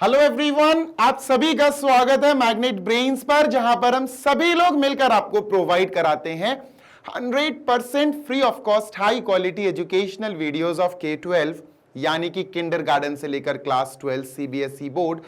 Hello everyone, आप सभी का स्वागत है मैग्नेट ब्रेन्स पर, जहां पर हम सभी लोग मिलकर आपको प्रोवाइड कराते हैं 100% free of cost high quality educational videos of K-12 यानी कि किंडरगार्टन से लेकर class 12 CBSE board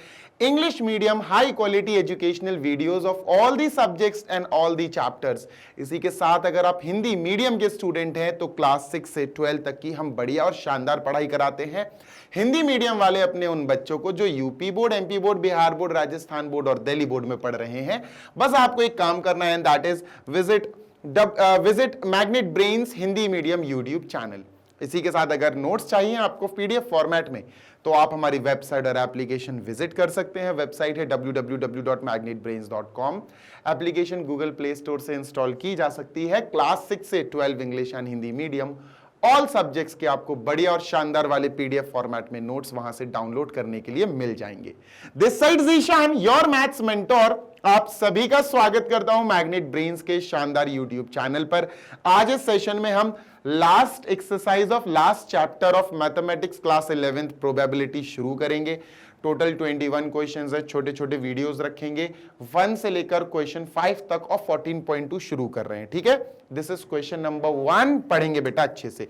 English medium high quality educational videos of all the subjects and all the chapters. इसी के साथ अगर आप हिंदी मीडियम के स्टूडेंट हैं तो क्लास 6 से 12 तक की हम बढ़िया और शानदार पढ़ाई कराते हैं। हिंदी मीडियम वाले अपने उन बच्चों को जो UP board, MP board, Bihar board, Rajasthan board और दिल्ली बोर्ड में पढ़ रहे हैं, बस आपको एक काम करना है, that is visit magnet brains Hindi medium YouTube channel. इसी के साथ अगर नोट्स चाहिए आपको पीडीएफ फॉर्मेट में, तो आप हमारी वेबसाइट और एप्लीकेशन विजिट कर सकते हैं। वेबसाइट है www.magnetbrains.com। Application Google play store से इंस्टॉल की जा सकती है। क्लास 6 से 12 English and Hindi medium all subjects के आपको बढ़िया और शानदार वाले पीडीएफ फॉर्मेट में नोट्स वहां से डाउनलोड करने के लिए मिल जाएंगे। This side Zeeshan, your maths mentor, आप सभी का स्वागत करता हूं मैग्नेट ब्रेन्स के शानदार यूट्यूब चैनल पर। आज इस सेशन में हम last exercise of last chapter of mathematics class 11th probability शुरू करेंगे। टोटल 21 क्वेश्चंस है, छोटे छोटे वीडियोस रखेंगे। 1 से लेकर क्वेश्चन 5 तक और 14.2 शुरू कर रहे हैं, ठीक है। दिस इज क्वेश्चन नंबर 1, पढ़ेंगे बेटा अच्छे से।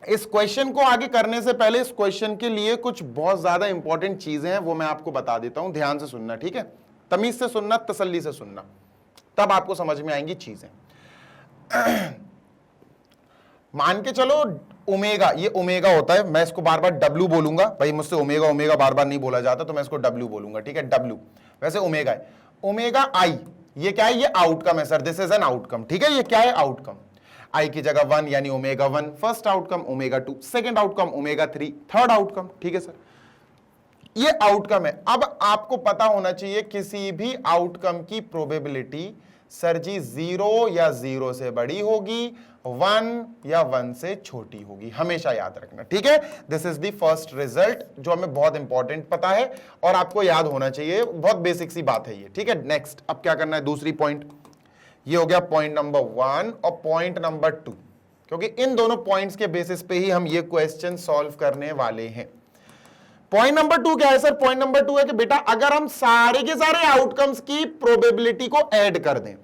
इस क्वेश्चन को आगे करने से पहले इस क्वेश्चन के लिए कुछ बहुत ज्यादा इंपॉर्टेंट चीजें हैं, वो मैं आपको बता देता हूं। ध्यान से सुनना, ठीक है, तमीज से सुनना, तसल्ली से सुनना, तब आपको समझ में आएंगी चीजें। मान के चलो ओमेगा, ये ओमेगा होता है, मैं इसको बार बार डब्ल्यू बोलूंगा, भाई मुझसे ओमेगा ओमेगा बार बार नहीं बोला जाता, तो मैं इसको डब्ल्यू बोलूंगा, ठीक है, डब्ल्यू। वैसे ओमेगा है, ओमेगा आई, ये क्या है, ये आउटकम है sir, this is an outcome, ठीक है। ये क्या है, आउटकम। आई की जगह 1 यानी omega 1, first outcome omega 2, second outcome omega 3, third outcome, ठीक है सर, ये आउटकम है। अब आपको पता होना चाहिए किसी भी आउटकम की प्रोबेबिलिटी सर जी 0 या 0 से बड़ी होगी, 1 या 1 से छोटी होगी, हमेशा याद रखना, ठीक है। This is the first result जो हमें बहुत इंपॉर्टेंट पता है और आपको याद होना चाहिए, बहुत बेसिक सी बात है ये, ठीक है। नेक्स्ट अब क्या करना है, दूसरी पॉइंट, ये हो गया पॉइंट नंबर 1 और पॉइंट नंबर 2, क्योंकि इन दोनों पॉइंट्स के बेसिस पे ही हम ये क्वेश्चन सॉल्व करने वाले हैं। पॉइंट नंबर 2 क्या है सर, पॉइंट नंबर 2 है कि बेटा अगर हम सारे के सारे आउटकम्स की प्रोबेबिलिटी को ऐड कर दें,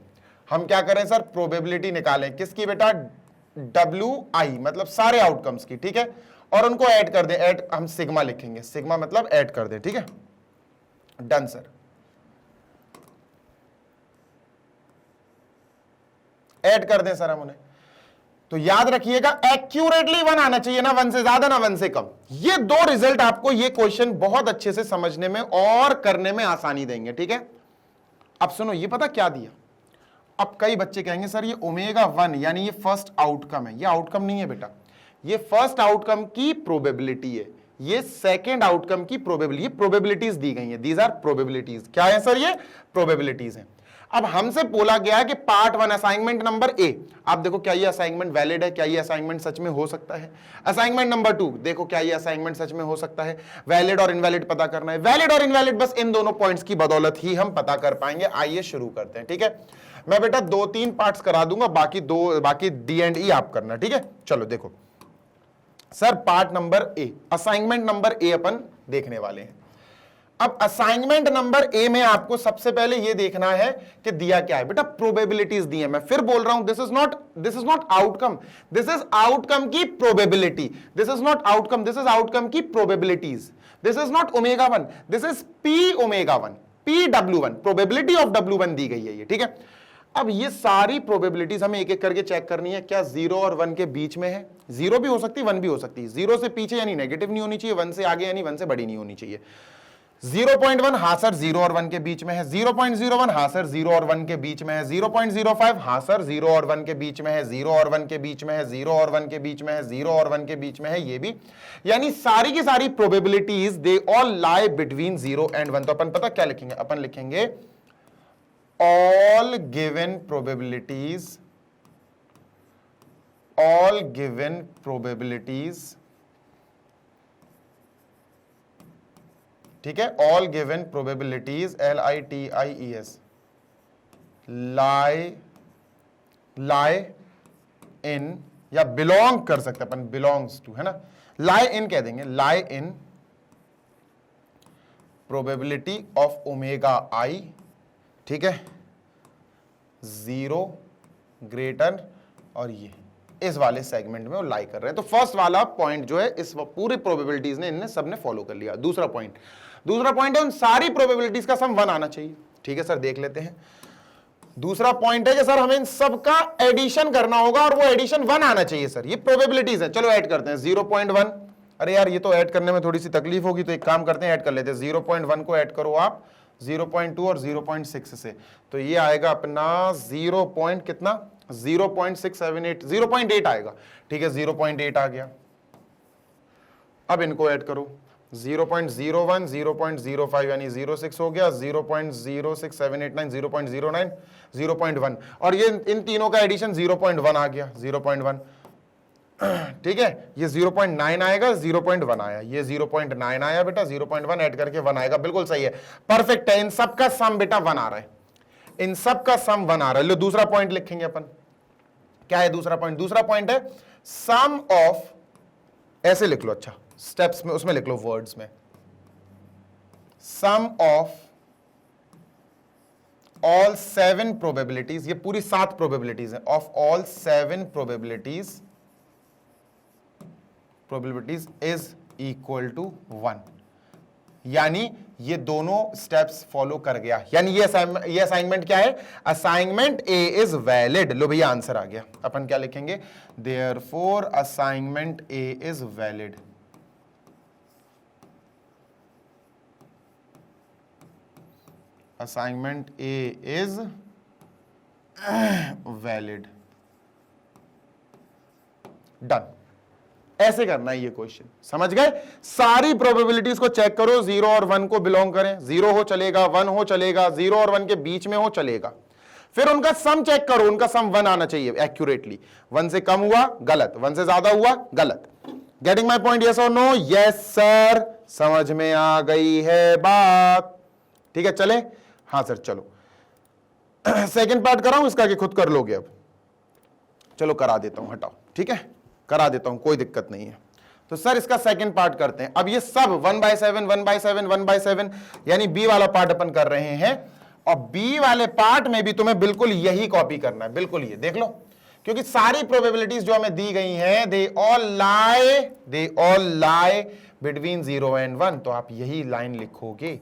हम क्या करें सर, प्रोबेबिलिटी निकालें किसकी बेटा, WI मतलब सारे आउटकम्स की, ठीक है, और उनको ऐड कर दें। ऐड हम सिग्मा लिखेंगे, सिग्मा मतलब ऐड कर दें, ठीक है, डन सर। ऐड कर दें सर हम उन्हें, तो याद रखिएगा एक्यूरेटली 1 आना चाहिए, ना 1 से ज्यादा ना 1 से कम। ये दो रिजल्ट आपको ये क्वेश्चन बहुत अच्छे से समझने में और करने में आसानी देंगे, ठीक है। अब सुनो, ये पता क्या दिया, अब कई बच्चे कहेंगे सर ये ओमेगा 1 यानी ये फर्स्ट आउटकम है, ये आउटकम नहीं है बेटा, ये फर्स्ट आउटकम की प्रोबेबिलिटी है, ये सेकेंड आउटकम की प्रोबेबिलिटी, ये प्रोबेबिलिटीज दी गई है, दीज आर प्रोबेबिलिटीज। क्या है सर, ये प्रोबेबिलिटीज है। अब हमसे बोला गया है कि पार्ट 1 असाइनमेंट नंबर ए, आप देखो क्या ये असाइनमेंट वैलिड है, क्या ये असाइनमेंट सच में हो सकता है। असाइनमेंट नंबर 2, देखो क्या ये असाइनमेंट सच में हो सकता है। वैलिड और इनवैलिड पता करना है, वैलिड और इनवैलिड बस इन दोनों पॉइंट्स की बदौलत ही हम पता कर पाएंगे। आइए शुरू करते हैं, ठीक है। मैं बेटा 2-3 पार्ट्स करा दूंगा, बाकी डी एंड ई आप करना, ठीक है। चलो देखो sir, part number A, assignment number A अपन देखने वाले हैं। अब असाइनमेंट नंबर ए में आपको सबसे पहले ये देखना है कि दिया क्या है बेटा, प्रोबेबिलिटीज दी है। मैं फिर बोल रहा हूं, this is not outcome, this is outcome की probability, this is not outcome, this is outcome की probabilities. This is not omega 1, this is P omega 1, P W1, probability of W1 दी गई है ये, ठीक है। अब ये सारी प्रोबेबिलिटीज हमें एक एक करके चेक करनी है, क्या 0 और 1 के बीच में है, 0 भी हो सकती है 1 भी हो सकती है, 0 से पीछे यानी नेगेटिव नहीं होनी चाहिए, 1 से आगे यानी 1 से बड़ी नहीं होनी चाहिए। 0.1 हाँ सर 0 और 1 के बीच में है, 0.01 हाँ सर 0 और 1 के बीच में है, 0.05 हाँ सर 0 और 1 के बीच में है, 0 और 1 के बीच में है, 0 और 1 के बीच में है, 0 और 1 के बीच में है, ये भी, यानी सारी की सारी probabilities they all lie between 0 and 1। तो अपन पता क्या लिखेंगे, अपन लिखेंगे all given probabilities, all given probabilities, ठीक है, all given probabilities LITIES lie in, या belong कर सकते अपन, belongs to, है ना, lie in कह देंगे, lie in probability of omega आई, ठीक है, 0 ग्रेटर, और ये इस वाले सेगमेंट में वो लाई कर रहे हैं। तो फर्स्ट वाला पॉइंट जो है इस पूरी प्रोबेबिलिटीज ने इनने सबने फॉलो कर लिया। दूसरा पॉइंट है उन सारी प्रोबेबिलिटीज का सम 1 आना चाहिए। ठीक है सर, देख लेते हैं। दूसरा पॉइंट है कि सर हमें इन सबका एडिशन करना होगा और वो एडिशन 1 आना चाहिए सर। ये प्रोबेबिलिटीज है, चलो ऐड करते हैं। 0.1, अरे यार ये तो ऐड करने में थोड़ी सी तकलीफ होगी, तो एक काम करते हैं, ऐड कर लेते हैं। 0.1 को ऐड करो आप 0.2 और 0.6 से, तो ये आएगा अपना 0 पॉइंट कितना, 0.678, 0.8 आएगा। ठीक है, 0.8 आ गया। अब इनको ऐड करो, 0.01, 0.05 यानी 0.6 हो गया, 0.06789, 0.09, 0.1, और ये इन तीनों का एडिशन 0.1 आ गया, 0.1। ठीक है, ये 0.9 आएगा, 0.1 आया, ये 0.9 आया बेटा, 0.1 ऐड करके 1 आएगा। बिल्कुल सही है, परफेक्ट है। इन सब का सम बेटा 1 आ रहा है, इन सब का सम 1 आ रहा है। लो दूसरा पॉइंट लिखेंगे अपन, क्या है दूसरा पॉइंट? दूसरा पॉइंट है सम ऑफ, ऐसे लिख लो, अच्छा स्टेप्स में उसमें लिख लो, वर्ड्स में, सम ऑफ ऑल 7 प्रोबेबिलिटीज, ये पूरी 7 प्रोबेबिलिटीज है, of all 7 probabilities is equal to 1। यानी ये दोनों स्टेप्स फॉलो कर गया, यानी ये असाइनमेंट क्या है? Assignment A is valid. लो भैया आंसर आ गया। अपन क्या लिखेंगे? Therefore assignment A is valid. Assignment A is valid. Done. ऐसे करना है ये क्वेश्चन, समझ गए? सारी प्रोबेबिलिटीज को चेक करो, 0 और 1 को बिलोंग करें, 0 हो चलेगा, 1 हो चलेगा, 0 और 1 के बीच में हो चलेगा। फिर उनका सम चेक करो, उनका सम 1 आना चाहिए एक्यूरेटली। 1 से कम हुआ गलत, 1 से ज्यादा हुआ गलत। Getting my point? यस और नो? यस सर, समझ में आ गई है बात? ठीक है, चले? हाँ सर, चलो सेकेंड पार्ट कराऊं इसका कि खुद कर लोगे? अब चलो करा देता हूं, हटाओ, ठीक है, करा देता हूं, कोई दिक्कत नहीं है। तो सर इसका सेकंड पार्ट करते हैं। अब ये सब 1/7 1/7 1/7 यानी बी वाला पार्ट अपन कर रहे हैं, और बी वाले पार्ट में भी तुम्हें बिल्कुल यही कॉपी करना है, बिल्कुल ये देख लो, क्योंकि सारी प्रोबेबिलिटीज जो हमें दी गई हैं they all lie between 0 and 1। तो आप यही लाइन लिखोगे,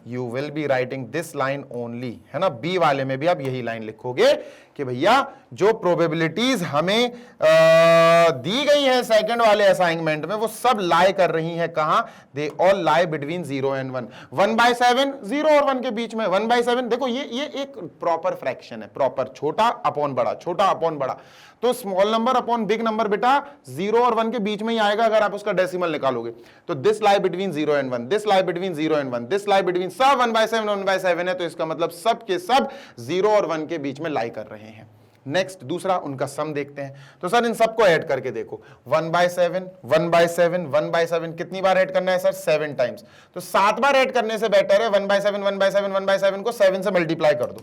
you will be writing this line only, है ना? बी वाले में भी आप यही लाइन लिखोगे कि भैया जो प्रोबेबिलिटीज हमें दी गई है सेकंड वाले असाइनमेंट में, वो सब लाई कर रही हैं कहां? They all lie between 0 and 1। 1/7 0 और 1 के बीच में, 1/7 देखो ये एक प्रॉपर फ्रैक्शन है, प्रॉपर छोटा अपॉन बड़ा, छोटा अपॉन बड़ा। तो small number upon big number बेटा 0 और 1 के बीच में ही आएगा अगर आप उसका डेसिमल निकालोगे। तो this lie between 0 and 1, this lie between 0 and 1, this lie between, सब 1/7 1/7 है, तो इसका मतलब सब के सब 0 और 1 के बीच में लाई कर रहे हैं। नेक्स्ट दूसरा, उनका सम देखते हैं। तो सर इन सबको ऐड करके देखो, 1/7 1/7 1/7 कितनी बार ऐड करना है सर? 7 टाइम्स। तो 7 बार ऐड करने से बेटर है 1/7 1/7 1/7 को 7 से मल्टीप्लाई कर दो,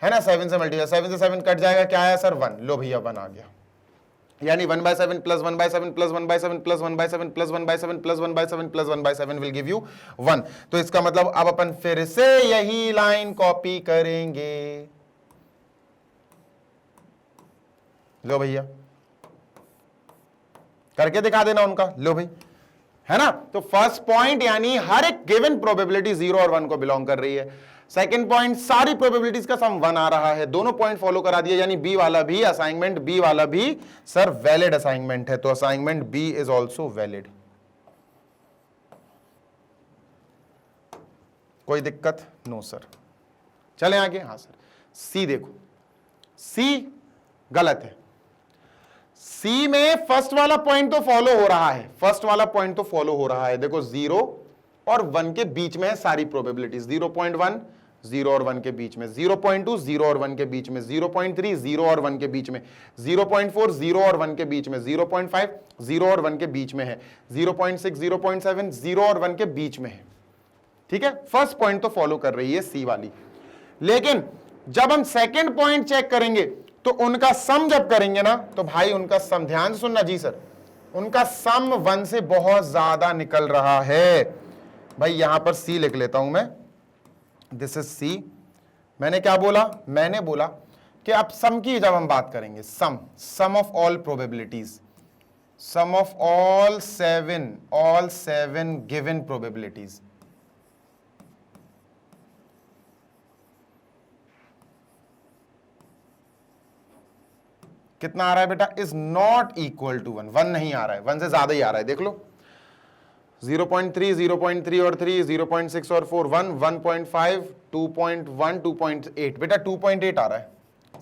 है ना? 7 से मल्टीप्लाई, 7 से 7 कट जाएगा, क्या आया सर? 1। लो भैया 1 आ गया। यानी 1/7 plus 1/7 plus 1/7 plus 1/7 plus 1/7 plus 1/7 plus 1/7 will give you 1। तो इसका मतलब अब अपन फिर से यही लाइन कॉपी करेंगे। लो भैया करके दिखा देना उनका, लो भाई, है ना? तो फर्स्ट पॉइंट यानी हर एक गिवन प्रोबेबिलिटी 0 और 1 को बिलोंग कर रही है। सेकंड पॉइंट, सारी प्रोबेबिलिटीज का सम 1 आ रहा है। दोनों पॉइंट फॉलो करा दिया, यानी बी वाला भी, असाइनमेंट बी वाला भी सर वैलिड असाइनमेंट है। तो assignment B is also valid. कोई दिक्कत? No sir. चले आगे। हाँ सर, सी देखो, सी गलत है। सी में फर्स्ट वाला पॉइंट तो फॉलो हो रहा है, फर्स्ट वाला पॉइंट तो फॉलो हो रहा है। देखो 0 और 1 के बीच में है सारी प्रोबेबिलिटीज। 0.1 0 और 1 के बीच में, 0.2 0 और 1 के बीच में, 0.3 0 और 1 के बीच में, 0.4 0 और 1 के बीच में, 0.5 0 और 1 के बीच में है, 0.6 0.7 0 और 1 के बीच में है। ठीक है, फर्स्ट पॉइंट तो फॉलो कर रही है सी वाली। लेकिन जब हम सेकंड पॉइंट चेक करेंगे तो उनका सम जब करेंगे ना, तो भाई उनका सम, ध्यान से सुनना जी सर, उनका सम 1 से बहुत ज्यादा निकल रहा है। भाई यहां पर सी लिख लेता हूं मैं, दिस इज सी। मैंने क्या बोला, मैंने बोला कि अब सम की जब हम बात करेंगे, sum of all probabilities, sum of all seven given probabilities, कितना आ रहा है बेटा, इज नॉट इक्वल टू 1, 1 नहीं आ रहा है, 1 से ज्यादा ही आ रहा है, देख लो 0.3, 0.3 और 3, 0.6 और 4, 1, 1.5, 2.1, 2.8, बेटा 2.8 आ रहा है,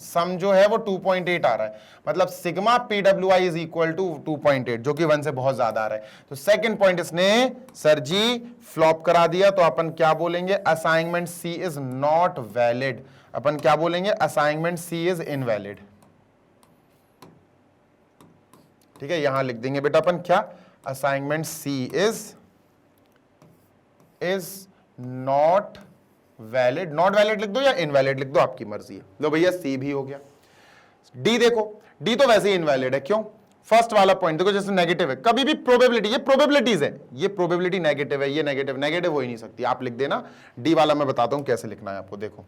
सम जो है वो 2.8 आ रहा है, मतलब sigma PWI is equal to 2.8, जो कि 1 से बहुत ज्यादा आ रहा है। तो सेकंड पॉइंट इसने सर जी फ्लॉप करा दिया, तो अपन क्या बोलेंगे, assignment C is not valid, अपन क्या बोलेंगे, असाइनमेंट सी इज इनवैलिड। ठीक है, यहां लिख देंगे बेटा अपन क्या, assignment C is not valid, not valid लिख दो या इनवैलिड लिख दो, आपकी मर्जी है। लो भैया सी भी हो गया। डी देखो, डी तो वैसे ही इनवैलिड है, क्यों, फर्स्ट वाला पॉइंट देखो, जैसे नेगेटिव है, कभी भी प्रोबेबिलिटी, ये प्रोबेबिलिटीज है, ये प्रोबेबिलिटी नेगेटिव है, ये नेगेटिव हो ही नहीं सकती, आप लिख देना। डी वाला मैं बताता हूं कैसे लिखना है आपको, देखो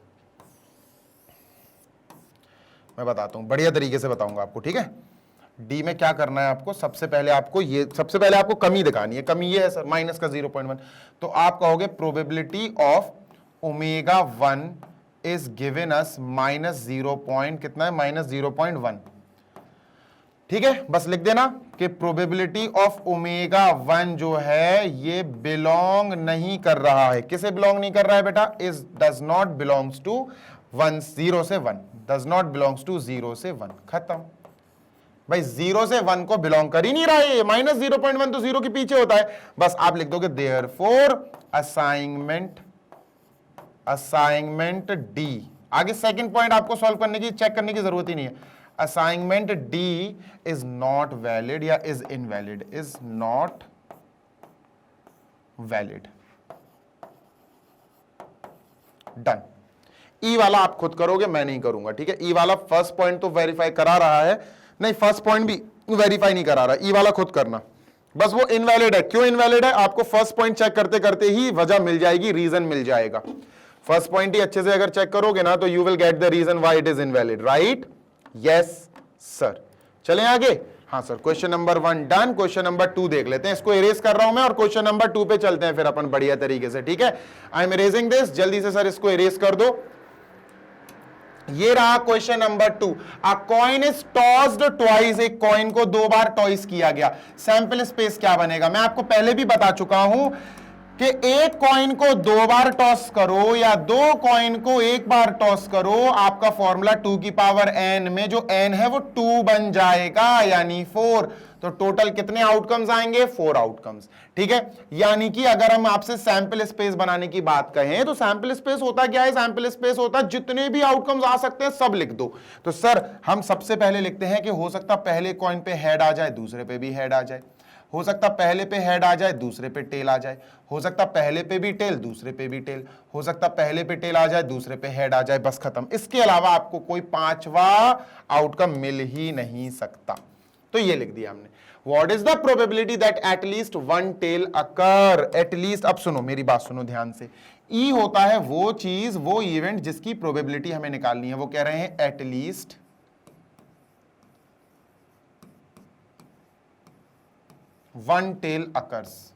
मैं बताता हूं, बढ़िया तरीके से बताऊंगा आपको, ठीक है। डी में क्या करना है आपको, सबसे पहले आपको कमी दिखानी है, कमी ये है सर माइनस का 0.1, तो आप कहोगे probability of omega 1 is given us minus 0. कितना है, माइनस 0.1, ठीक है। बस लिख देना कि प्रोबेबिलिटी ऑफ ओमेगा 1 जो है ये बिलोंग नहीं कर रहा है, किसे बिलोंग नहीं कर रहा है बेटा, is does not belongs to 1, 0 से 1, डज नॉट बिलोंग्स टू 0 से 1, खत्म भाई, 0 से 1 को बिलोंग कर ही नहीं रहा है, माइनस 0.1 तो 0 के पीछे होता है, बस आप लिख दोगे देयरफॉर असाइनमेंट डी। आगे सेकंड पॉइंट आपको सॉल्व करने की, चेक करने की जरूरत ही नहीं है, assignment D is not valid या is invalid, is not valid, done. E वाला आप खुद करोगे, मैं नहीं करूंगा, ठीक है। ई वाला फर्स्ट पॉइंट तो वेरीफाई करा रहा है, नहीं फर्स्ट पॉइंट भी वेरीफाई नहीं करा रहा, ई वाला खुद करना, बस वो इनवैलिड है। क्यों इनवैलिड है, आपको फर्स्ट पॉइंट चेक करते करते ही वजह मिल जाएगी, रीजन मिल जाएगा। फर्स्ट पॉइंट ही अच्छे से अगर चेक करोगे ना, तो you will get the reason why it is invalid, right, yes sir. चलें आगे, हाँ सर, क्वेश्चन नंबर 1 डन। क्वेश्चन नंबर 2 देख लेते हैं, इसको इरेज कर रहा हूं मैं और क्वेश्चन नंबर 2 पे चलते हैं फिर अपन बढ़िया तरीके से, ठीक है। आई एम इरेजिंग दिस, जल्दी से सर इसको इरेज कर दो। ये रहा question number 2, a coin is tossed twice, एक कॉइन को 2 बार टॉइस किया गया, सैंपल स्पेस क्या बनेगा। मैं आपको पहले भी बता चुका हूं कि एक कॉइन को 2 बार टॉस करो या 2 कॉइन को 1 बार टॉस करो, आपका फॉर्मूला 2 की पावर n में जो n है वो 2 बन जाएगा, यानी 4। तो टोटल कितने आउटकम्स आएंगे, 4 आउटकम्स, ठीक है। यानी कि अगर हम आपसे सैंपल स्पेस बनाने की बात कहें तो सैंपल स्पेस होता क्या है, सैंपल स्पेस होता है जितने भी आउटकम्स आ सकते हैं सब लिख दो। तो सर हम सबसे पहले लिखते हैं कि हो सकता पहले कॉइन पे हेड आ जाए, दूसरे पे भी हेड आ जाए, हो सकता पहले पे हेड आ जाए, दूसरे पे टेल आ जाए, हो सकता पहले पे भी टेल, दूसरे पे भी टेल, हो सकता पहले पे टेल आ जाए, दूसरे पे हेड आ जाए, बस खत्म। इसके अलावा आपको कोई 5वां आउटकम मिल ही नहीं सकता। तो ये लिख दिया हमने, what is the probability that at least 1 tail occur, at least, अब सुनो मेरी बात सुनो ध्यान से, ई होता है वो चीज, वो इवेंट जिसकी प्रोबेबिलिटी हमें निकालनी है, वो कह रहे हैं एटलीस्ट 1 टेल अकर्स।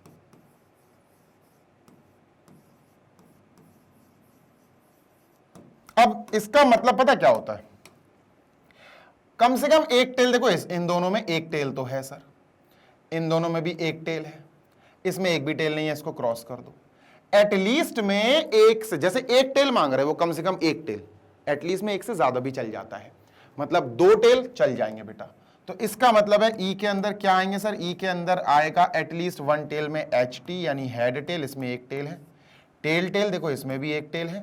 अब इसका मतलब पता क्या होता है, कम से कम एक टेल, देखो इन दोनों में एक टेल तो है सर, इन दोनों में भी एक टेल है, इसमें एक भी टेल नहीं है, इसको क्रॉस कर दो। एटलीस्ट में एक से, जैसे एक टेल मांग रहे हैं वो कम से कम एक टेल, एटलीस्ट में एक से ज्यादा भी चल जाता है, मतलब 2 टेल चल जाएंगे बेटा। तो इसका मतलब है ई के अंदर क्या आएंगे सर, ई के अंदर आएगा एटलीस्ट 1 टेल में एच टी यानी हेड टेल, इसमें एक टेल है, टेल टेल देखो इसमें भी एक टेल है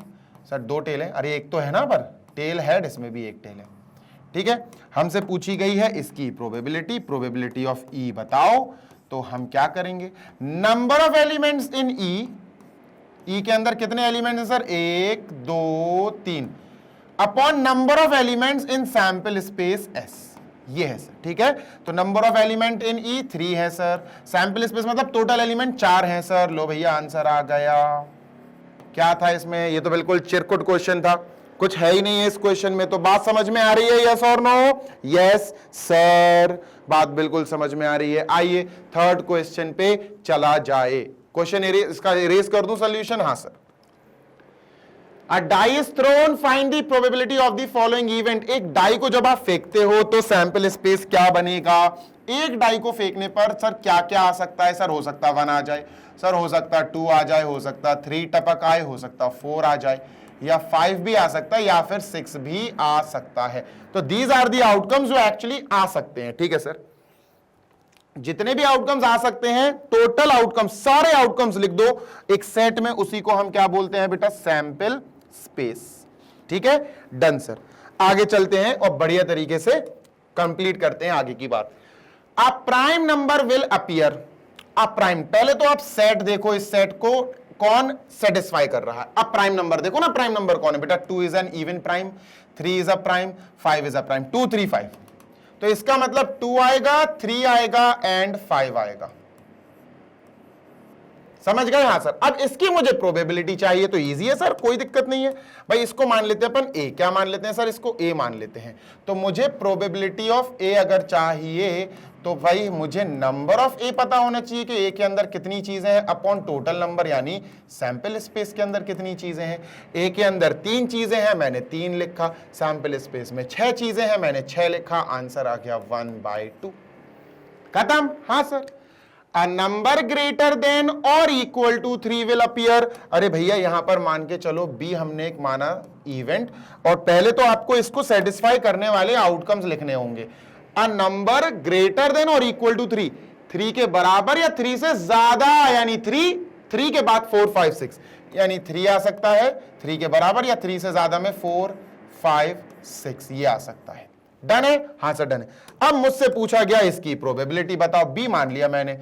सर, 2 टेल है, अरे एक तो है ना, पर टेल हेड इसमें भी एक टेल है, ठीक है। हमसे पूछी गई है इसकी प्रोबेबिलिटी, प्रोबेबिलिटी ऑफ ई बताओ, तो हम क्या करेंगे, नंबर ऑफ एलिमेंट्स इन ई के अंदर कितने एलिमेंट्स हैं sir, 1 2 3, upon number of elements in sample space S, ये है सर, ठीक है। तो नंबर ऑफ एलिमेंट इन ई 3 है सर, सैंपल स्पेस मतलब टोटल एलिमेंट 4 है सर। लो भैया आंसर आ गया। क्या था इसमें? ये तो बिल्कुल चिरकुट क्वेश्चन था, कुछ है ही नहीं है इस क्वेश्चन में। तो बात समझ में आ रही है, यस और नो? यस सर, बात बिल्कुल समझ में आ रही है। आइए थर्ड क्वेश्चन पे चला जाए। क्वेश्चन इसका इरेज कर दूं सॉल्यूशन? हाँ sir. A die is thrown, find the probability of the following event। एक डाई को जब आप फेंकते हो तो सैंपल स्पेस क्या बनेगा? एक डाई को फेंकने पर सर क्या क्या आ सकता है? सर हो सकता है 1 आ जाए, सर हो सकता है 2 आ जाए, हो सकता है 3 टपक आए, हो सकता है 4 आ जाए, या 5 भी आ सकता है, या फिर 6 भी आ सकता है। तो दीज आर दी आउटकम्स जो एक्चुअली आ सकते हैं, ठीक है सर। जितने भी आउटकम्स आ सकते हैं, टोटल आउटकम्स, सारे आउटकम्स लिख दो एक सेट में, उसी को हम क्या बोलते हैं बेटा? सैंपल स्पेस, ठीक है। Done sir. आगे चलते हैं और बढ़िया तरीके से कंप्लीट करते हैं आगे की बात। A prime number will appear. A prime, पहले तो आप सेट देखो, इस सेट को कौन सेटिस्फाई कर रहा है? अब प्राइम नंबर देखो ना, प्राइम नंबर कौन है बेटा? 2 is an even prime, 3 is a prime, 5 is a prime. 2 3 5, तो इसका मतलब 2 आएगा, 3 आएगा एंड 5 आएगा। समझ गए? हाँ सर। अब इसकी मुझे प्रोबेबिलिटी चाहिए, तो इजी है सर, कोई दिक्कत नहीं है भाई। इसको मान लेते हैं अपन ए। क्या मान लेते हैं सर? इसको ए मान लेते हैं। तो मुझे प्रोबेबिलिटी ऑफ ए अगर चाहिए तो भाई मुझे नंबर ऑफ ए पता होना चाहिए कि ए के अंदर कितनी चीजें हैं अपॉन टोटल नंबर, यानी सैंपल स्पेस के अंदर कितनी चीजें हैं। ए के अंदर 3 चीजें हैं, मैंने 3 लिखा। सैंपल स्पेस में 6 चीजें हैं, मैंने 6 लिखा। आंसर आ गया 1/2। खत्म। हाँ sir. A number greater than or equal to 3 will appear। अरे भैया यहां पर मान के चलो B हमने एक माना इवेंट, और पहले तो आपको इसको सेटिस्फाई करने वाले आउटकम्स लिखने होंगे। A number greater than or equal to 3, 3 के बराबर या 3 से ज्यादा, यानी 3 के बाद 4 5 6, यानी 3 आ सकता है, 3 के बराबर या 3 से ज्यादा में 4 5 6 ये आ सकता है। डन है? हाँ सर डन है। अब मुझसे पूछा गया इसकी प्रोबेबिलिटी बताओ। बी मान लिया मैंने,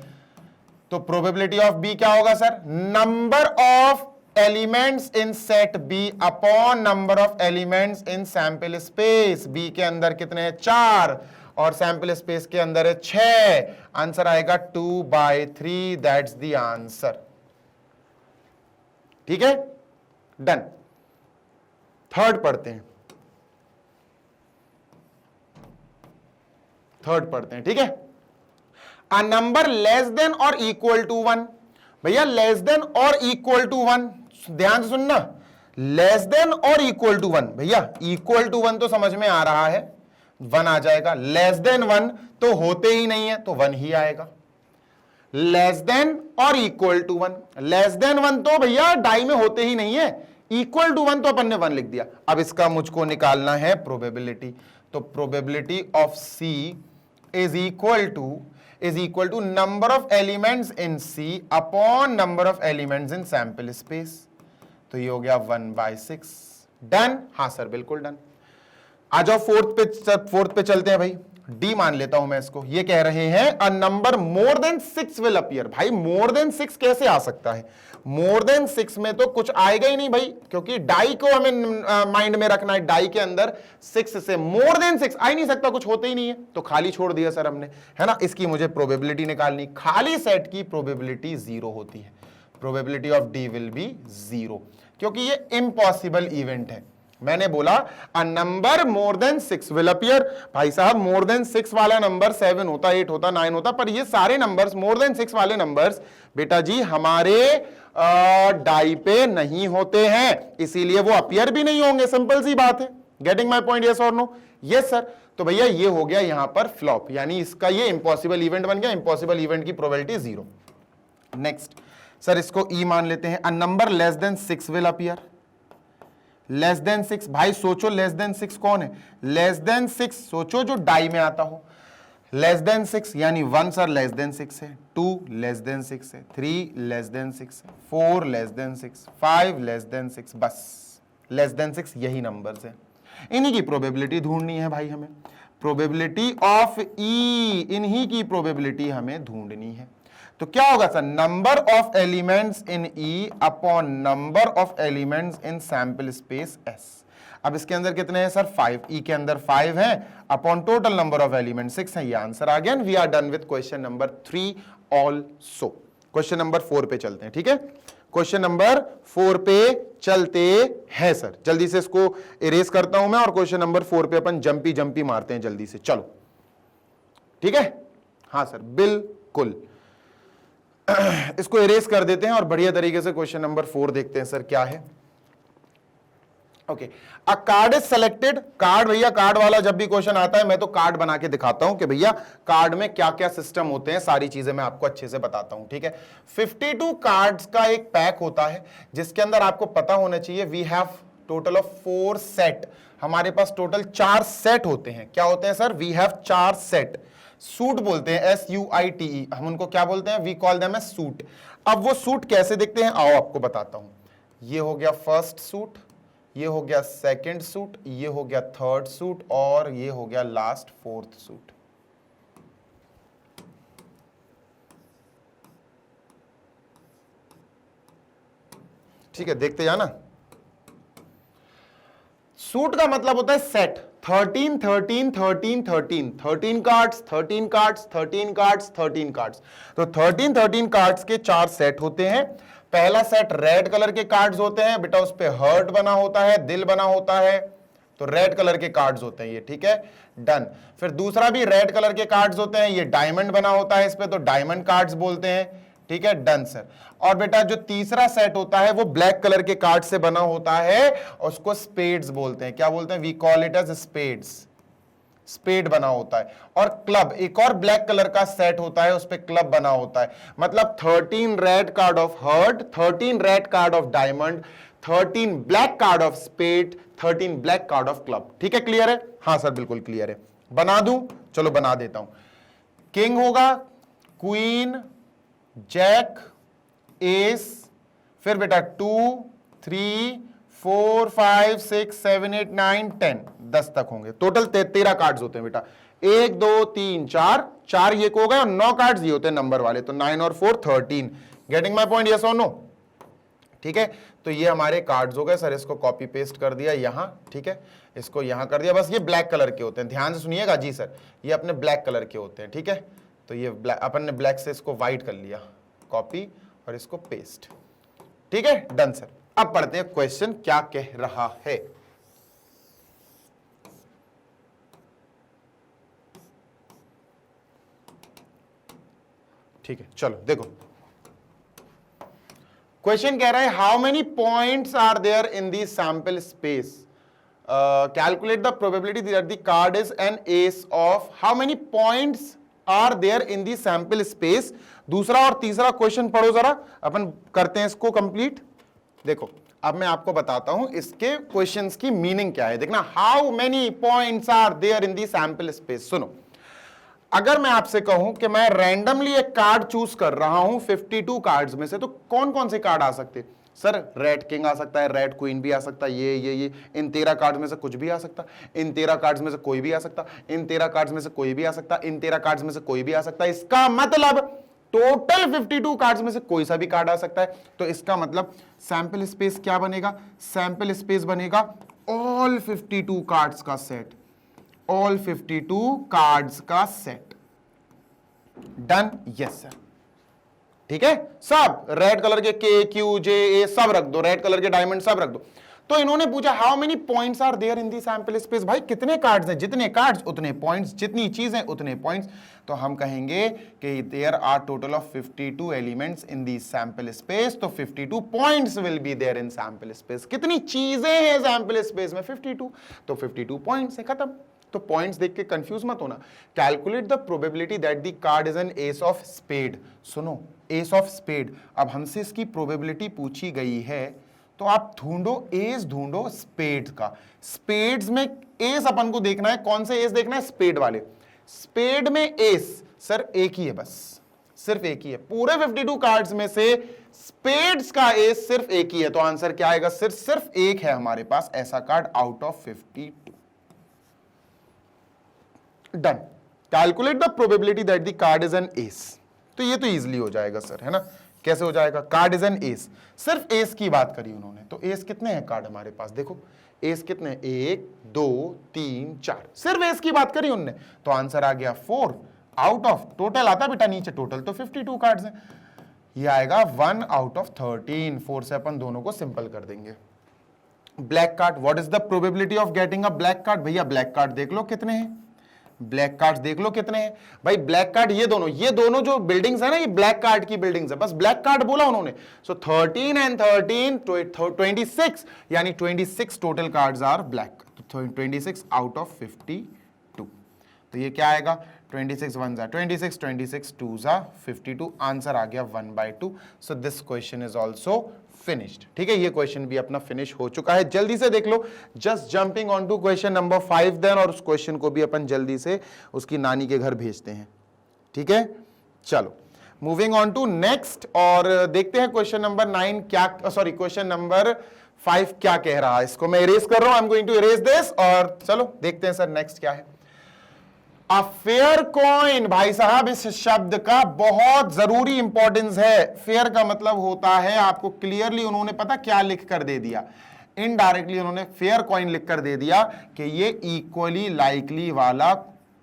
तो प्रोबेबिलिटी ऑफ बी क्या होगा sir? Number of elements in set B upon number of elements in sample space. B के अंदर कितने हैं? 4, और सैंपल स्पेस के अंदर है 6। आंसर आएगा 2/3, दैट्स द आंसर। ठीक है, डन। थर्ड पढ़ते हैं, ठीक है। अ नंबर लेस देन और इक्वल टू 1। भैया लेस देन और इक्वल टू 1, ध्यान से सुनना, लेस देन और इक्वल टू 1। भैया इक्वल टू 1 तो समझ में आ रहा है, 1 आ जाएगा। लेस देन 1 तो होते ही नहीं है, तो 1 ही आएगा। लेस देन और इक्वल टू 1, लेस देन 1 तो भैया डाई में होते ही नहीं है, इक्वल टू 1 तो अपन ने 1 लिख दिया। अब इसका मुझको निकालना है प्रोबेबिलिटी, तो probability of C is equal to number of elements in C upon number of elements in sample space. तो ये हो गया 1/6। डन? हाँ सर बिल्कुल डन। आ जाओ फोर्थ पे चलते हैं भाई। डी मान लेता हूं मैं इसको। ये कह रहे हैं a number more than 6 will appear. भाई मोर देन 6 कैसे आ सकता है? मोर देन 6 में तो कुछ आएगा ही नहीं भाई, क्योंकि डाई को हमें माइंड में रखना है। डाई के अंदर 6 से मोर देन 6 आ ही नहीं सकता, कुछ होते ही नहीं है, तो खाली छोड़ दिया सर हमने, है ना। इसकी मुझे प्रोबेबिलिटी निकालनी। खाली सेट की प्रोबेबिलिटी 0 होती है। Probability of D will be 0, क्योंकि ये इम्पॉसिबल इवेंट है। मैंने बोला a number more than 6 will appear. भाई साहब मोर देन 6 वाला नंबर 7 होता, 8 होता, 9 होता, पर ये सारे नंबर्स मोर देन 6 वाले नंबर्स बेटा जी हमारे डाई पे नहीं होते हैं, इसीलिए वो अपीयर भी नहीं होंगे। सिंपल सी बात है। Getting my point? यस और नो? Yes sir. तो भैया ये हो गया यहां पर फ्लॉप, यानी इसका ये इंपॉसिबल इवेंट बन गया। इंपॉसिबल इवेंट की प्रोबेबिलिटी 0। नेक्स्ट सर इसको ई मान लेते हैं। A number less than 6 will appear. Less than 6, भाई सोचो लेस देन 6 कौन है? लेस देन 6 सोचो जो डाई में आता हो। लेस देन 6 यानी 1 सर लेस देन 6 है, 2 लेस देन 6 है, 3 लेस देन 6 है, 4 लेस देन 6, 5 लेस देन 6, बस लेस देन 6 यही नंबर्स है। इन्हीं की प्रोबेबिलिटी ढूंढनी है भाई हमें। प्रोबेबिलिटी ऑफ ई, इन्हीं की प्रोबेबिलिटी हमें ढूंढनी है। तो क्या होगा sir? Number of elements in E upon number of elements in sample space S. अब इसके अंदर कितने हैं सर 5, ई के अंदर 5 है upon total number of element 6 है, ये आंसर आ गया। We are done with question number 3 also. Question number 4 पे चलते हैं, ठीक है। क्वेश्चन नंबर 4 पे चलते हैं सर, जल्दी से इसको इरेज करता हूं मैं और क्वेश्चन नंबर 4 पे अपन जंपी जंपी मारते हैं जल्दी से, चलो ठीक है। हाँ सर बिल्कुल, इसको इरेज कर देते हैं और बढ़िया तरीके से क्वेश्चन नंबर 4 देखते हैं सर क्या है। Okay, a card is selected. Card, भैया कार्ड वाला जब भी क्वेश्चन आता है मैं तो कार्ड बना के दिखाता हूं कि भैया कार्ड में क्या क्या सिस्टम होते हैं, सारी चीजें मैं आपको अच्छे से बताता हूं, ठीक है। 52 कार्ड्स का एक पैक होता है जिसके अंदर आपको पता होना चाहिए we have total of 4 set. हमारे पास टोटल 4 सेट होते हैं। क्या होते हैं sir? We have 4 set. Suit बोलते हैं, SUITE, हम उनको क्या बोलते हैं? We call them as suit. अब वो सूट कैसे दिखते हैं आओ आपको बताता हूं। ये हो गया फर्स्ट सूट, ये हो गया सेकंड सूट, ये हो गया थर्ड सूट और ये हो गया लास्ट फोर्थ सूट। ठीक है, देखते जाना। सूट का मतलब होता है set. 13 13 13 13 13 cards 13 cards 13 cards 13 cards. तो 13 13 कार्ड्स के 4 सेट होते हैं। पहला सेट रेड कलर के कार्ड्स होते हैं बेटा, उस पे हर्ट बना होता है, दिल बना होता है, तो रेड कलर के कार्ड्स होते हैं ये, ठीक है, डन। फिर दूसरा भी रेड कलर के कार्ड्स होते हैं, ये डायमंड बना होता है इस पे, तो डायमंड कार्ड्स बोलते हैं, ठीक है, डन सर। और बेटा जो तीसरा सेट होता है वो ब्लैक कलर के कार्ड से बना होता है, उसको स्पेड्स बोलते हैं। क्या बोलते हैं? We call it as spades. Spade बना होता है। और क्लब, एक और ब्लैक कलर का सेट होता है, उस पे क्लब बना होता है। मतलब 13 red card of heart, 13 red card of diamond, 13 black card of spade, 13 black card of club. ठीक है, क्लियर है? हाँ सर बिल्कुल क्लियर है। बना दूं? चलो बना देता हूं। किंग होगा, क्वीन, जैक, एस, फिर बेटा 2 3 4 5 6 7 8 9 10, 10 तक होंगे। टोटल 13 कार्ड्स होते हैं बेटा। 1 2 3 4, 4 ये को हो गए और 9 कार्ड्स ये होते हैं नंबर वाले, तो 9 और 4 13। Getting my point? यस और नो? ठीक है, तो ये हमारे कार्ड्स हो गए सर। इसको कॉपी पेस्ट कर दिया यहां, ठीक है, इसको यहां कर दिया। बस ये ब्लैक कलर के होते हैं, ध्यान से सुनिएगा जी सर, ये अपने ब्लैक कलर के होते हैं, ठीक है। तो ये अपन ने ब्लैक से इसको व्हाइट कर लिया, कॉपी और इसको पेस्ट, ठीक है, डन सर। अब पढ़ते हैं क्वेश्चन क्या कह रहा है। ठीक है, चलो देखो क्वेश्चन कह रहा है how many points are there in the sample space, calculate the probability that the card is an ace of, how many points are there in the sample space. दूसरा और तीसरा क्वेश्चन पढ़ो जरा, अपन करते हैं इसको कंप्लीट। देखो अब मैं आपको बताता हूं इसके क्वेश्चंस की मीनिंग क्या है। देखना, how many points are there in the sample space. सुनो, अगर मैं आपसे कहूं कि मैं रैंडमली एक कार्ड चूज कर रहा हूं 52 कार्ड्स में से, तो कौन कौन से कार्ड आ सकते हैं सर? रेड किंग आ सकता है, रेड क्वीन भी आ सकता है, ये इन 13 कार्ड्स में से कुछ भी आ सकता, इन 13 कार्ड्स में से कोई भी आ सकता, इन 13 कार्ड्स में से कोई भी आ सकता, इन 13 कार्ड्स में से कोई भी आ सकता। इसका मतलब टोटल 52 कार्ड्स में से कोई सा भी कार्ड आ सकता है। तो इसका मतलब सैंपल स्पेस क्या बनेगा? सैंपल स्पेस बनेगा ऑल 52 कार्ड्स का सेट, ऑल 52 कार्ड्स का सेट। डन? Yes sir. ठीक है, सब रेड कलर के के क्यू जे ए सब रख दो, रेड कलर के डायमंड सब रख दो। तो इन्होंने पूछा how many points are there in the sample space. भाई कितने कार्ड्स हैं, जितने कार्ड्स उतने पॉइंट्स, जितनी चीजें उतने पॉइंट्स। तो हम कहेंगे कि there are total of 52 elements in the sample space, तो 52 points will be there in sample space. कितनी चीजें हैं सैंपल स्पेस में? 52, तो 52 पॉइंट्स है, खत्म। तो पॉइंट्स देख के कंफ्यूज मत होना। Calculate the probability that the card is an ace of spade. सुनो, एस ऑफ स्पेड, अब हमसे इसकी प्रोबेबिलिटी पूछी गई है, तो आप ढूंढो एस, ढूंढो स्पेड का। स्पेड्स में एस अपन को देखना है, कौन से एस देखना है? स्पेड वाले। स्पेड में एस सर एक ही है, बस सिर्फ एक ही है। पूरे 52 कार्ड्स में से स्पेड्स का एस सिर्फ एक ही है, तो आंसर क्या आएगा? सिर्फ एक है हमारे पास ऐसा card out of 52। Done. Calculate the probability that the card is an S. तो ये तो इजीली हो जाएगा सर, है ना, कैसे हो जाएगा? कार्ड इज एन एस, सिर्फ एस की बात करी उन्होंने, तो एस कितने हैं कार्ड हमारे पास? देखो एस कितने, 1 2 3 4, सिर्फ एस की बात करी उनने, तो आंसर आ गया 4 आउट ऑफ, टोटल आता बेटा नीचे, टोटल तो 52 कार्ड्स हैं, ये आएगा 1 आउट ऑफ 13। 4 से अपन दोनों को सिंपल कर देंगे। Black card, what is the probability of getting a black card? भैया ब्लैक कार्ड देख लो कितने हैं, ब्लैक कार्ड देख लो कितने हैं भाई। ब्लैक कार्ड ये दोनों जो बिल्डिंग्स है ना, ये ब्लैक कार्ड की बिल्डिंग्स है, बस ब्लैक कार्ड बोला उन्होंने। सो 13 एंड 13 26, यानी 26 टोटल कार्ड्स आर ब्लैक, तो 26 आउट ऑफ 52। तो ये क्या आएगा? 26 1 जा 26, 26 2 जा 52, आंसर आ गया 1/2। So this question is also finished. ठीक है, ये क्वेश्चन भी अपना फिनिश हो चुका है। जल्दी से देख लो, just jumping on to question number 5 then, और उस क्वेश्चन को भी अपन जल्दी से उसकी नानी के घर भेजते हैं। ठीक है, चलो मूविंग ऑन टू नेक्स्ट, और देखते हैं क्वेश्चन नंबर 9 क्या, सॉरी क्वेश्चन नंबर 5 क्या कह रहा है। इसको मैं इरेज कर रहा हूं, I am going to erase this, और चलो देखते हैं सर नेक्स्ट क्या है। अ फेयर कॉइन, भाई साहब इस शब्द का बहुत जरूरी इंपॉर्टेंस है। फेयर का मतलब होता है, आपको क्लियरली उन्होंने पता क्या लिख कर दे दिया, इनडायरेक्टली उन्होंने फेयर कॉइन लिख कर दे दिया कि ये इक्वली लाइकली वाला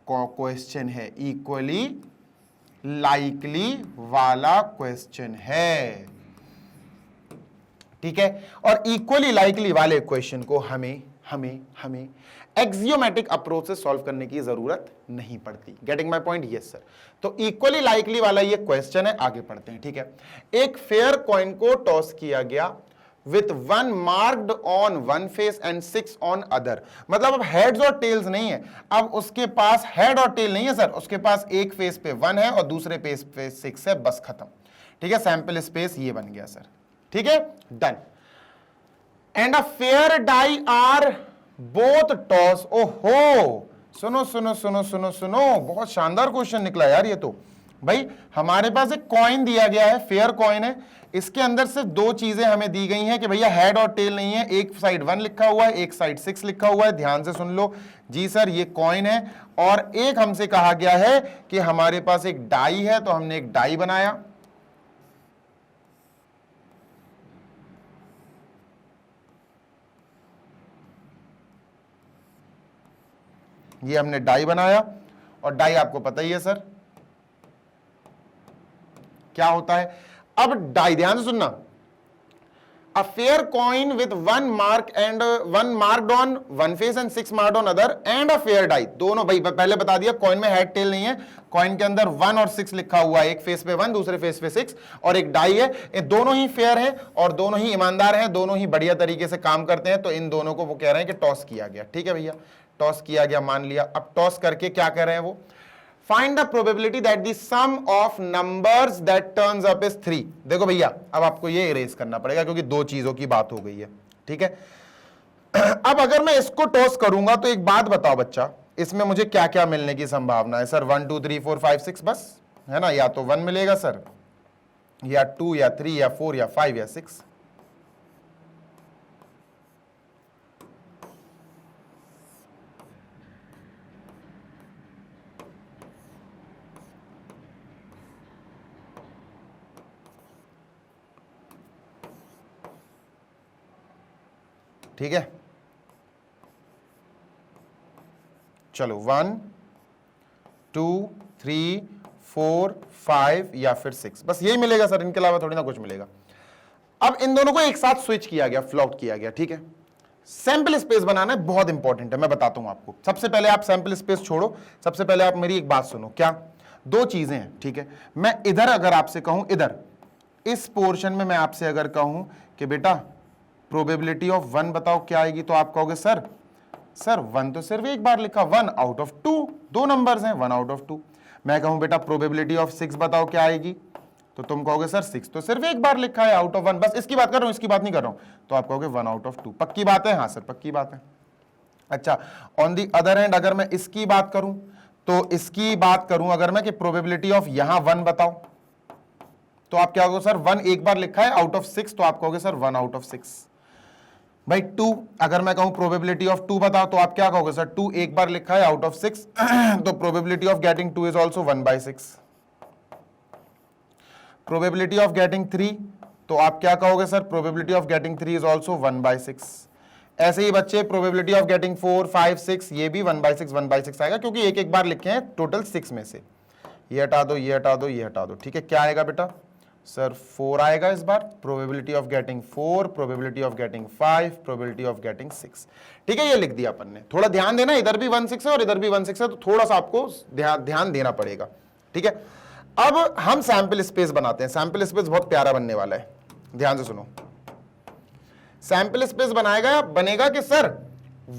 क्वेश्चन है, इक्वली लाइकली वाला क्वेश्चन है। ठीक है, और इक्वली लाइकली वाले क्वेश्चन को हमें एक्सियोमेटिक अप्रोच से सॉल्व करने की जरूरत नहीं पड़ती। Getting my point? Yes sir. तो इक्वली लाइकली वाला ये क्वेश्चन है, आगे पढ़ते हैं। ठीक है, एक फेयर कॉइन को टॉस किया गया with 1 marked on one face and 6 on other, मतलब अब हेड्स और टेल्स नहीं है, अब उसके पास हेड और टेल नहीं है सर, उसके पास एक फेस पे 1 है और दूसरे फेस पे 6 है, बस खत्म। ठीक है, सैंपल स्पेस ये बन गया सर। ठीक है, done. And a fair die are both tossed, ओहो सुनो सुनो सुनो सुनो सुनो, बहुत शानदार क्वेश्चन निकला यार ये तो। भाई हमारे पास एक कॉइन दिया गया है, फेयर कॉइन है, इसके अंदर से दो चीजें हमें दी गई हैं कि भैया हेड और टेल नहीं है, एक साइड 1 लिखा हुआ है, एक साइड 6 लिखा हुआ है। ध्यान से सुन लो जी सर, ये कॉइन है, और एक हमसे कहा गया है कि हमारे पास एक डाई है, तो हमने एक डाई बनाया, ये हमने डाई बनाया, और डाई आपको पता ही है सर क्या होता है। अब डाई, ध्यान से सुनना, a fair coin with 1 mark and 1 marked on one face and 6 marked on other and a fair die, दोनों, भाई पहले बता दिया कॉइन में हेड टेल नहीं है, कॉइन के अंदर 1 और 6 लिखा हुआ है, एक फेस पे 1 दूसरे फेस पे 6, और एक डाई है, ये दोनों ही फेयर है और दोनों ही ईमानदार हैं, दोनों ही बढ़िया तरीके से काम करते हैं, तो इन दोनों को वो कह रहे हैं कि टॉस किया गया। ठीक है भैया, टॉस किया गया, मान लिया। अब टॉस करके क्या कर रहे हैं वो, find the probability that the sum of numbers that turns up is 3। देखो भैया, अब आपको ये इरेज करना पड़ेगा क्योंकि दो चीजों की बात हो गई है। ठीक है, अब अगर मैं इसको टॉस करूंगा तो एक बात बताओ बच्चा, इसमें मुझे क्या क्या मिलने की संभावना है? सर 1 2 3 4 5 6 बस है ना, या तो 1 मिलेगा सर, या 2 या 3 या 4 या 5 या 6। ठीक है, चलो 1 2 3 4 5 या फिर 6, बस यही मिलेगा सर, इनके अलावा थोड़ी ना कुछ मिलेगा। अब इन दोनों को एक साथ स्विच किया गया, फ्लॉट किया गया। ठीक है, सैंपल स्पेस बनाना है, बहुत इंपॉर्टेंट है, मैं बताता हूं आपको। सबसे पहले आप सैंपल स्पेस छोड़ो, सबसे पहले आप मेरी एक बात सुनो। क्या, दो चीजें हैं। ठीक है, मैं इधर अगर आपसे कहूं, इधर इस पोर्शन में मैं आपसे अगर कहूं कि बेटा प्रोबेबिलिटी ऑफ 1 बताओ क्या आएगी, तो आप कहोगे सर 1 तो सिर्फ एक बार लिखा, 1 आउट ऑफ 2, दो नंबर्स हैं, 1 आउट ऑफ 2। मैं कहूं बेटा प्रोबेबिलिटी ऑफ 6 बताओ क्या आएगी, तो तुम कहोगे सर 6 तो सिर्फ एक बार लिखा है, आउट ऑफ 1, बस इसकी बात कर रहा हूं, इसकी बात नहीं कर रहा हूं, तो आप कहोगे 1 आउट ऑफ 2। पक्की बात है? हाँ सर पक्की बात है। अच्छा, ऑन दी अदर हैंड अगर मैं इसकी बात करूं, तो इसकी बात करूं अगर मैं कि प्रोबेबिलिटी ऑफ यहां 1 बताओ, तो आप क्या कहोगे सर 1 एक बार लिखा है आउट ऑफ 6, तो आप कहोगे सर 1 आउट ऑफ 6। भाई 2 अगर मैं कहूं प्रोबेबिलिटी ऑफ 2 बताओ, तो आप क्या कहोगे सर 2 एक बार लिखा है आउट ऑफ 6, तो probability of getting 2 is also 1/6। Probability of getting 3, तो आप क्या कहोगे sir, probability of getting 3 is also 1/6। ऐसे ही बच्चे प्रोबेबिलिटी ऑफ गेटिंग 4, 5, 6, ये भी 1/6 आएगा, क्योंकि एक एक बार लिखे हैं टोटल 6 में से। ये हटा दो, ये हटा दो, ये हटा दो, ठीक है। क्या आएगा बेटा सर, 4 आएगा इस बार। Probability of getting 4, probability of getting 5, probability of getting 6, ठीक है। ये लिख दिया अपन ने। थोड़ा ध्यान देना, इधर भी 1/6 है और इधर भी 1/6 है, तो थोड़ा सा आपको ध्यान देना पड़ेगा, ठीक है। अब हम सैंपल स्पेस बनाते हैं। सैंपल स्पेस बहुत प्यारा बनने वाला है, ध्यान से सुनो। सैंपल स्पेस बनेगा कि सर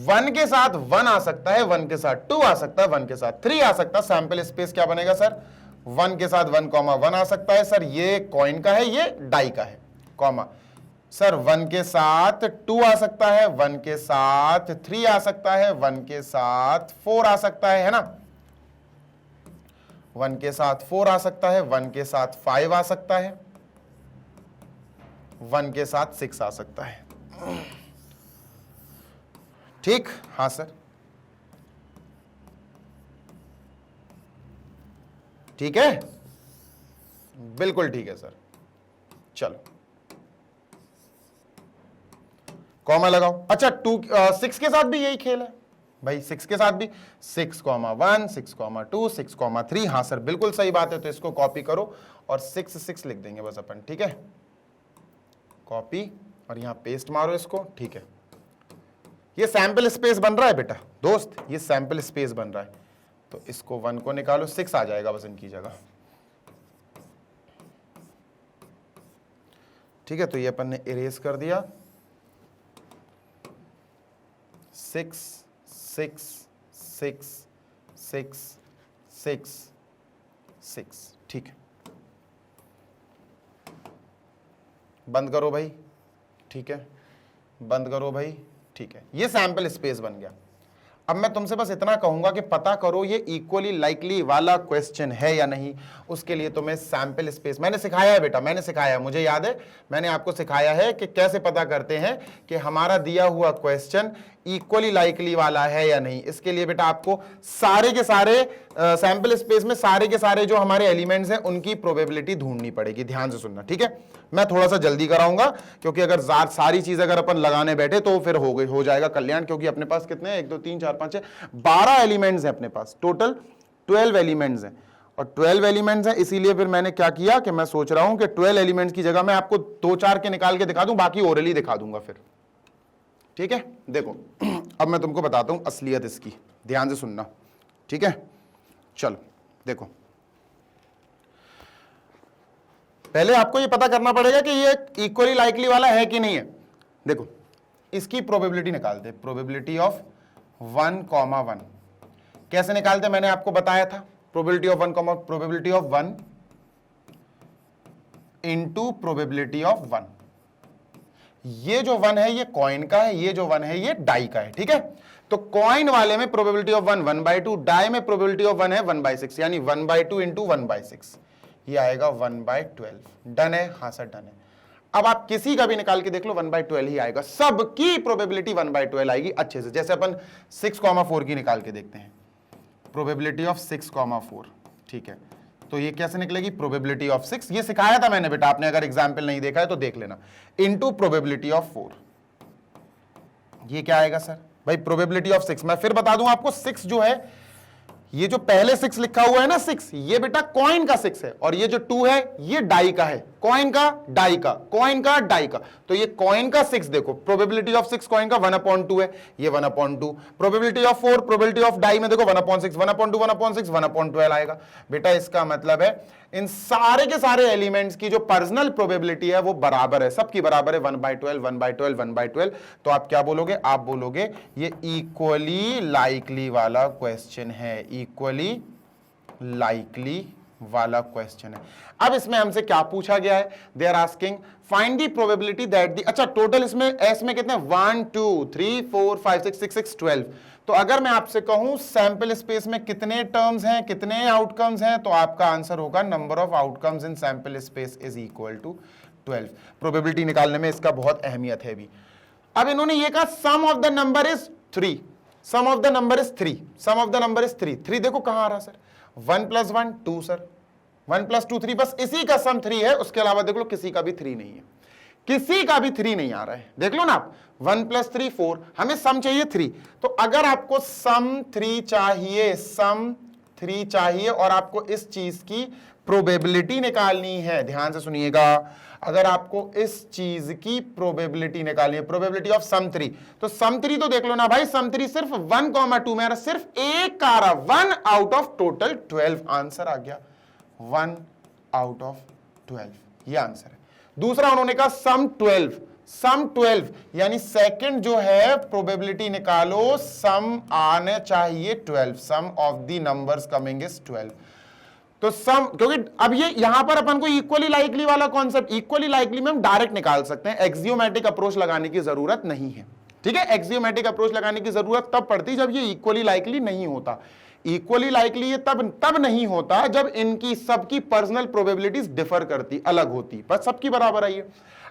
1 के साथ 1 आ सकता है, 1 के साथ 2 आ सकता है, 1 के साथ 3 आ सकता है। सैंपल स्पेस क्या बनेगा सर, 1 के साथ 1,1 आ सकता है सर, ये कॉइन का है, ये डाई का है, कॉमा सर 1 के साथ 2 आ सकता है, 1 के साथ 3 आ सकता है, 1 के साथ 4 आ सकता है ना, 1 के साथ 4 आ सकता है, 1 के साथ 5 आ सकता है, 1 के साथ 6 आ सकता है, ठीक। हाँ सर, ठीक है, बिल्कुल ठीक है सर। चलो कॉमा लगाओ। अच्छा 6 के साथ भी यही खेल है भाई, 6 के साथ भी 6,1, 6,2, 6,3। हाँ सर बिल्कुल सही बात है, तो इसको कॉपी करो और 6 6 लिख देंगे बस अपन, ठीक है। कॉपी और यहां पेस्ट मारो इसको, ठीक है। ये सैंपल स्पेस बन रहा है बेटा दोस्त, ये सैंपल स्पेस बन रहा है, तो इसको 1 को निकालो, 6 आ जाएगा बस इनकी जगह, ठीक है। तो ये अपन ने इरेज कर दिया, 6 6 6 6 6 6, ठीक है। बंद करो भाई, ठीक है, बंद करो भाई, ठीक है। ये सैंपल स्पेस बन गया। अब मैं तुमसे बस इतना कहूंगा कि पता करो ये इक्वली लाइकली वाला क्वेश्चन है या नहीं। उसके लिए तुम्हें सैंपल स्पेस मैंने सिखाया है बेटा, मैंने सिखाया है, मुझे याद है, मैंने आपको सिखाया है कि कैसे पता करते हैं कि हमारा दिया हुआ क्वेश्चन इक्वली लाइकली वाला है या नहीं। इसके लिए बेटा आपको सारे के सारे सैंपल स्पेस में सारे के सारे जो हमारे एलिमेंट्स हैं उनकी प्रोबेबिलिटी ढूंढनी पड़ेगी। ध्यान से सुनना, ठीक है। मैं थोड़ा सा जल्दी कराऊंगा, क्योंकि अगर सारी चीज अगर अपन लगाने बैठे तो फिर हो जाएगा कल्याण, क्योंकि अपने पास कितने 1 2 3 4 5 6 12 एलिमेंट्स हैं अपने पास, टोटल 12 एलिमेंट्स हैं, और 12 एलिमेंट्स हैं। इसीलिए फिर मैंने क्या किया कि मैं सोच रहा हूं कि 12 एलिमेंट्स की जगह मैं आपको 2-4 के निकाल के दिखा दूं, बाकी ओरली दिखा दूंगा फिर, ठीक है। देखो अब मैं तुमको बताता हूं असलियत इसकी, ध्यान से सुनना, ठीक है। चलो देखो, पहले आपको ये पता करना पड़ेगा कि ये इक्वली लाइकली वाला है कि नहीं है। देखो इसकी प्रोबेबिलिटी निकालते हैं, प्रोबेबिलिटी ऑफ 1,1 कैसे निकालते मैंने आपको बताया था। Probability of 1, probability of 1 into probability of 1। ये जो 1 है ये कॉइन का है, ये जो 1 है ये डाई का है, ठीक है। तो कॉइन वाले में प्रोबेबिलिटी ऑफ 1 1/2, डाई में प्रोबेबिलिटी ऑफ 1 है 1/6, यानी 1/2 इंटू 1/6, ये आएगा 1/12। डन है, हाँ सर डन है। अब आप किसी का भी निकाल के देख लो 1/12 ही आएगा, सबकी प्रोबेबिलिटी 1/12 आएगी अच्छे से। जैसे अपन 6,4 की निकाल के देखते हैं, प्रोबेबिलिटी ऑफ 6,4, ठीक है। तो ये कैसे निकलेगी, प्रोबेबिलिटी ऑफ 6, ये सिखाया था मैंने बेटा, आपने अगर एग्जाम्पल नहीं देखा है तो देख लेना, इनटू प्रोबेबिलिटी ऑफ 4। ये क्या आएगा सर भाई, प्रोबेबिलिटी ऑफ 6। मैं फिर बता दूं आपको, 6 जो है, ये जो पहले 6 लिखा हुआ है ना 6, ये बेटा कॉइन का 6 है, और ये जो 2 है ये डाई का है, कॉइन का डाई का, कॉइन का डाई का। तो ये कॉइन का 6 देखो, प्रोबेबिलिटी ऑफ 6 कॉइन का 1/2 है, ये 1/2। Probability of 4, probability of die में देखो 1/6, 1/2, 1/6, 1/12 आएगा बेटा। इसका मतलब है इन सारे के सारे एलिमेंट्स की जो पर्सनल प्रोबेबिलिटी है वो बराबर है, सबकी बराबर है, 1/12, 1/12, 1/12। तो आप क्या बोलोगे, आप बोलोगे ये इक्वली लाइकली वाला क्वेश्चन है, इक्वली लाइकली वाला क्वेश्चन है। अब इसमें हमसे क्या पूछा गया है, they are asking find the probability that the, अच्छा टोटल इसमें एस में कितने 1 2 3 4 5 6 6 6 12। तो अगर मैं आपसे कहूं सैंपल स्पेस में कितने टर्म्स हैं, कितने आउटकम्स हैं, तो आपका आंसर होगा number of outcomes in sample space is equal to 12। प्रोबेबिलिटी निकालने में इसका बहुत अहमियत है भी। अब इन्होंने ये कहा sum of the number is 3, sum of the number is 3, sum of the number is 3। 3 देखो कहां आ रहा सर, 1 + 1 2 सर, 1 + 2 3, बस इसी का सम 3 है, उसके अलावा देख लो किसी का भी 3 नहीं है, किसी का भी 3 नहीं आ रहा है, देख लो ना आप। 1 + 3 4, हमें सम चाहिए 3। तो अगर आपको सम 3 चाहिए, सम 3 चाहिए और आपको इस चीज की प्रोबेबिलिटी निकालनी है, ध्यान से सुनिएगा, अगर आपको इस चीज की प्रोबेबिलिटी निकालनी है, प्रोबेबिलिटी ऑफ सम 3, तो सम 3 तो देख लो ना भाई, सम 3 सिर्फ 1,2 में आ रहा, सिर्फ एक का आ रहा, 1 आउट ऑफ टोटल 12, आंसर आ गया 1 आउट ऑफ 12, ये आंसर है। दूसरा उन्होंने कहा सम 12, सम 12 यानी सेकंड जो है प्रोबेबिलिटी निकालो, सम आने चाहिए 12, sum of the numbers coming is 12। तो सम, क्योंकि अब ये यहां पर अपन को इक्वली लाइकली वाला कॉन्सेप्ट, इक्वली लाइकली में हम डायरेक्ट निकाल सकते हैं, एक्सियोमेटिक अप्रोच लगाने की जरूरत नहीं है, ठीक है। एक्सियोमेटिक अप्रोच लगाने की जरूरत तब पड़ती जब ये इक्वली लाइकली नहीं होता। इक्वली लाइकली ये तब नहीं होता जब इनकी सबकी पर्सनल प्रोबेबिलिटीज डिफर करती, अलग होती, बस सबकी बराबर आई है।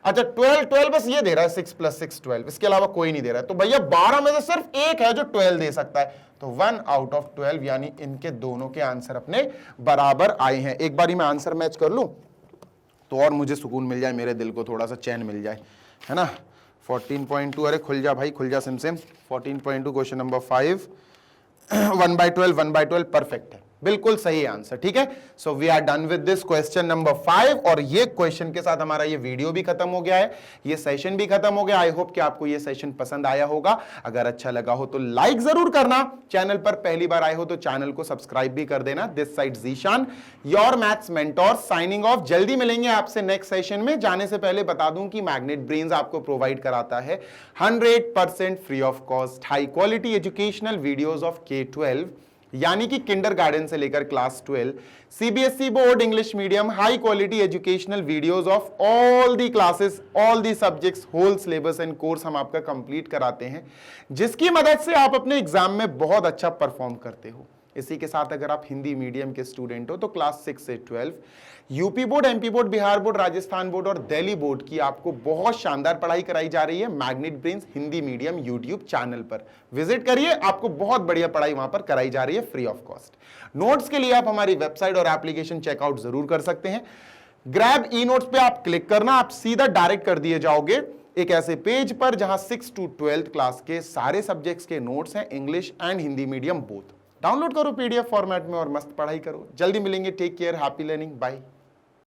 अच्छा 12 बस ये दे रहा है, 6 + 6 12, इसके अलावा कोई नहीं दे रहा है, तो भैया 12 में से सिर्फ एक है जो 12 दे सकता है, तो 1 आउट ऑफ 12, यानी इनके दोनों के आंसर अपने बराबर आए हैं। एक बारी मैं आंसर मैच कर लूं तो और मुझे सुकून मिल जाए, मेरे दिल को थोड़ा सा चैन मिल जाए, है ना। 14.2, अरे खुल जा भाई, खुल जा सिमसिम। 14.2 क्वेश्चन नंबर 5, 1/12 परफेक्ट है, बिल्कुल सही आंसर, ठीक है। So we are done with this question number 5, और ये क्वेश्चन के साथ हमारा ये वीडियो भी खत्म हो गया है, ये सेशन भी खत्म हो गया। आई होप कि आपको ये सेशन पसंद आया होगा। अगर अच्छा लगा हो तो लाइक जरूर करना, चैनल पर पहली बार आए हो तो चैनल को सब्सक्राइब भी कर देना। This side Zeeshan, your maths mentor, signing off. जल्दी मिलेंगे आपसे नेक्स्ट सेशन में। जाने से पहले बता दूं कि मैग्नेट ब्रेन्स आपको प्रोवाइड कराता है 100% free of cost high quality educational videos of K12, यानी कि किंडरगार्टन से लेकर class 12, CBSE board English medium, high quality educational videos of all the classes, all the subjects, whole syllabus and course हम आपका complete कराते हैं, जिसकी मदद से आप अपने एग्जाम में बहुत अच्छा परफॉर्म करते हो। इसी के साथ अगर आप हिंदी मीडियम के स्टूडेंट हो तो क्लास 6 से 12 UP board, MP board, Bihar board, Rajasthan board और दिल्ली बोर्ड की आपको बहुत शानदार पढ़ाई कराई जा रही है magnet brains Hindi medium YouTube channel पर। विजिट करिए, आपको बहुत बढ़िया पढ़ाई वहां पर कराई जा रही है फ्री ऑफ कॉस्ट। नोट्स के लिए आप हमारी वेबसाइट और एप्लीकेशन चेकआउट जरूर कर सकते हैं। ग्रैब ई नोट्स पे आप क्लिक करना, आप सीधा डायरेक्ट कर दिए जाओगे एक ऐसे पेज पर जहां 6 to 12 क्लास के सारे सब्जेक्ट्स के नोट्स हैं, English and Hindi medium both. Download करो पीडीएफ फॉर्मेट में और मस्त पढ़ाई करो। जल्दी मिलेंगे, take care, happy learning, bye.